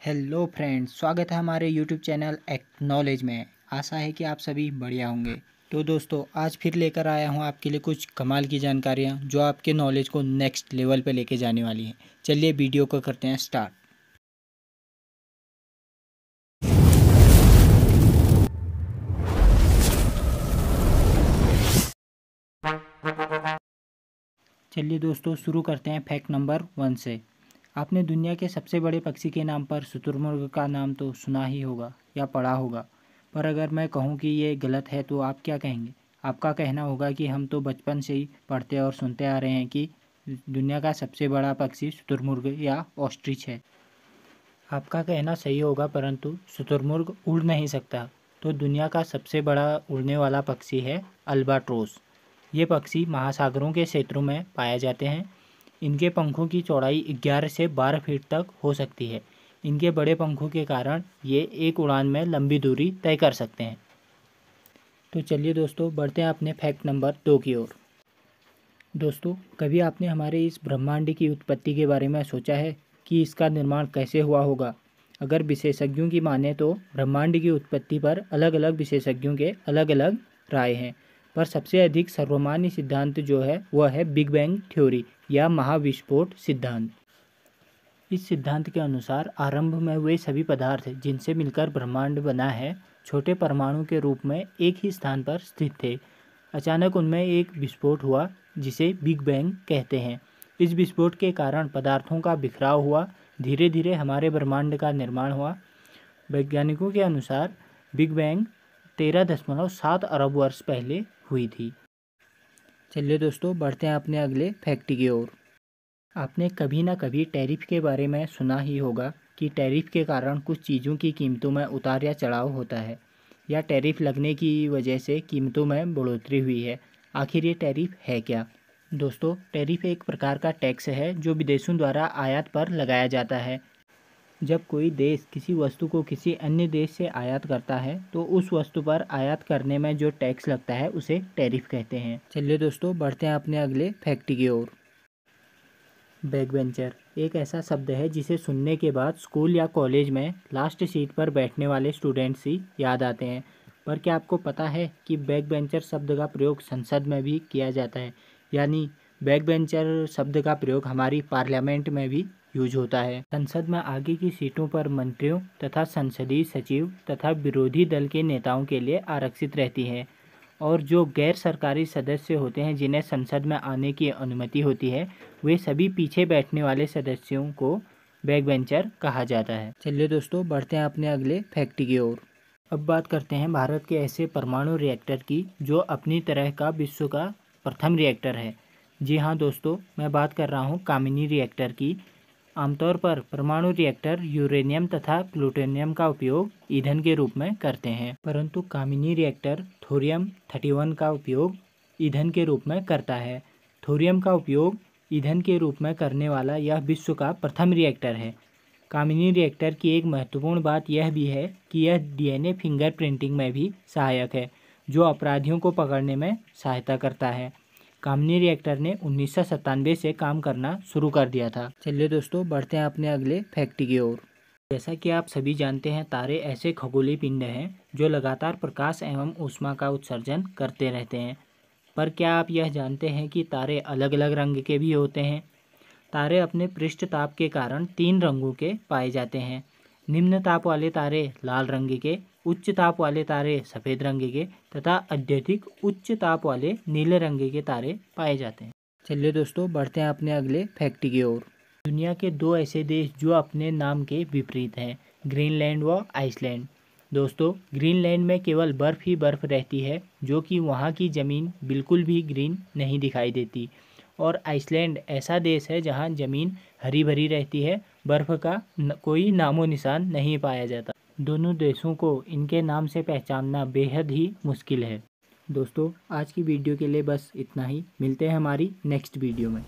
Hello friends, स्वागत है हमारे यूट्यूब चैनल एक्नॉलेज में। आशा है कि आप सभी बढ़िया होंगे। तो दोस्तों, आज फिर लेकर आया हूं आपके लिए कुछ कमाल की जानकारियां जो आपके नॉलेज को नेक्स्ट लेवल पे लेके जाने वाली हैं। चलिए वीडियो को करते हैं स्टार्ट। चलिए दोस्तों, शुरू करते हैं फैक्ट नंबर 1 से। आपने दुनिया के सबसे बड़े पक्षी के नाम पर शुतुरमुर्ग का नाम तो सुना ही होगा या पढ़ा होगा, पर अगर मैं कहूँ कि ये गलत है तो आप क्या कहेंगे? आपका कहना होगा कि हम तो बचपन से ही पढ़ते और सुनते आ रहे हैं कि दुनिया का सबसे बड़ा पक्षी शुतुरमुर्ग या ऑस्ट्रिच है। आपका कहना सही होगा, परंतु शुतुरमुर्ग उड़ नहीं सकता, तो दुनिया का सबसे बड़ा उड़ने वाला पक्षी है अल्बाट्रोस। ये पक्षी महासागरों के क्षेत्रों में पाए जाते हैं। इनके पंखों की चौड़ाई 11 से 12 फीट तक हो सकती है। इनके बड़े पंखों के कारण ये एक उड़ान में लंबी दूरी तय कर सकते हैं। तो चलिए दोस्तों, बढ़ते हैं अपने फैक्ट नंबर 2 की ओर। दोस्तों, कभी आपने हमारे इस ब्रह्मांड की उत्पत्ति के बारे में सोचा है कि इसका निर्माण कैसे हुआ होगा? अगर विशेषज्ञों की माने तो ब्रह्मांड की उत्पत्ति पर अलग अलग विशेषज्ञों के अलग अलग राय हैं, पर सबसे अधिक सर्वमान्य सिद्धांत जो है वह है बिग बैंग थ्योरी या महाविस्फोट सिद्धांत। इस सिद्धांत के अनुसार आरंभ में वे सभी पदार्थ जिनसे मिलकर ब्रह्मांड बना है छोटे परमाणु के रूप में एक ही स्थान पर स्थित थे। अचानक उनमें एक विस्फोट हुआ जिसे बिग बैंग कहते हैं। इस विस्फोट के कारण पदार्थों का बिखराव हुआ, धीरे धीरे हमारे ब्रह्मांड का निर्माण हुआ। वैज्ञानिकों के अनुसार बिग बैंग 13.7 अरब वर्ष पहले हुई थी। चलिए दोस्तों, बढ़ते हैं अपने अगले फैक्ट की ओर। आपने कभी ना कभी टैरिफ के बारे में सुना ही होगा कि टैरिफ के कारण कुछ चीज़ों की कीमतों में उतार या चढ़ाव होता है, या टैरिफ लगने की वजह से कीमतों में बढ़ोतरी हुई है। आखिर ये टैरिफ है क्या? दोस्तों, टैरिफ एक प्रकार का टैक्स है जो विदेशों द्वारा आयात पर लगाया जाता है। जब कोई देश किसी वस्तु को किसी अन्य देश से आयात करता है तो उस वस्तु पर आयात करने में जो टैक्स लगता है उसे टैरिफ कहते हैं। चलिए दोस्तों, बढ़ते हैं अपने अगले फैक्ट की ओर। बैकबेंचर एक ऐसा शब्द है जिसे सुनने के बाद स्कूल या कॉलेज में लास्ट सीट पर बैठने वाले स्टूडेंट्स ही याद आते हैं। पर क्या आपको पता है कि बैकबेंचर शब्द का प्रयोग संसद में भी किया जाता है? यानी बैकबेंचर शब्द का प्रयोग हमारी पार्लियामेंट में भी यूज होता है। संसद में आगे की सीटों पर मंत्रियों तथा संसदीय सचिव तथा विरोधी दल के नेताओं के लिए आरक्षित रहती है, और जो गैर सरकारी सदस्य होते हैं जिन्हें संसद में आने की अनुमति होती है वे सभी पीछे बैठने वाले सदस्यों को बैकबेंचर कहा जाता है। चलिए दोस्तों, बढ़ते हैं अपने अगले फैक्ट की ओर। अब बात करते हैं भारत के ऐसे परमाणु रिएक्टर की जो अपनी तरह का विश्व का प्रथम रिएक्टर है। जी हाँ दोस्तों, मैं बात कर रहा हूँ कामिनी रिएक्टर की। आमतौर पर परमाणु रिएक्टर यूरेनियम तथा प्लूटोनियम का उपयोग ईंधन के रूप में करते हैं, परंतु कामिनी रिएक्टर थोरियम 31 का उपयोग ईंधन के रूप में करता है। थोरियम का उपयोग ईंधन के रूप में करने वाला यह विश्व का प्रथम रिएक्टर है। कामिनी रिएक्टर की एक महत्वपूर्ण बात यह भी है कि यह डीएनए फिंगरप्रिंटिंग में भी सहायक है, जो अपराधियों को पकड़ने में सहायता करता है। कामिनी रिएक्टर ने 1997 से काम करना शुरू कर दिया था। चलिए दोस्तों, बढ़ते हैं अपने अगले फैक्ट की ओर। जैसा कि आप सभी जानते हैं, तारे ऐसे खगोलीय पिंड हैं जो लगातार प्रकाश एवं ऊष्मा का उत्सर्जन करते रहते हैं। पर क्या आप यह जानते हैं कि तारे अलग अलग रंग के भी होते हैं? तारे अपने पृष्ठ ताप के कारण 3 रंगों के पाए जाते हैं। निम्न ताप वाले तारे लाल रंग के, उच्च ताप वाले तारे सफ़ेद रंग के तथा अत्यधिक उच्च ताप वाले नीले रंग के तारे पाए जाते हैं। चलिए दोस्तों, बढ़ते हैं अपने अगले फैक्ट की ओर। दुनिया के 2 ऐसे देश जो अपने नाम के विपरीत हैं, ग्रीनलैंड व आइसलैंड। दोस्तों, ग्रीनलैंड में केवल बर्फ़ ही बर्फ़ रहती है, जो कि वहाँ की ज़मीन बिल्कुल भी ग्रीन नहीं दिखाई देती। और आइसलैंड ऐसा देश है जहाँ ज़मीन हरी भरी रहती है, बर्फ़ का कोई नामो निशान नहीं पाया जाता। दोनों देशों को इनके नाम से पहचानना बेहद ही मुश्किल है। दोस्तों, आज की वीडियो के लिए बस इतना ही। मिलते हैं हमारी नेक्स्ट वीडियो में।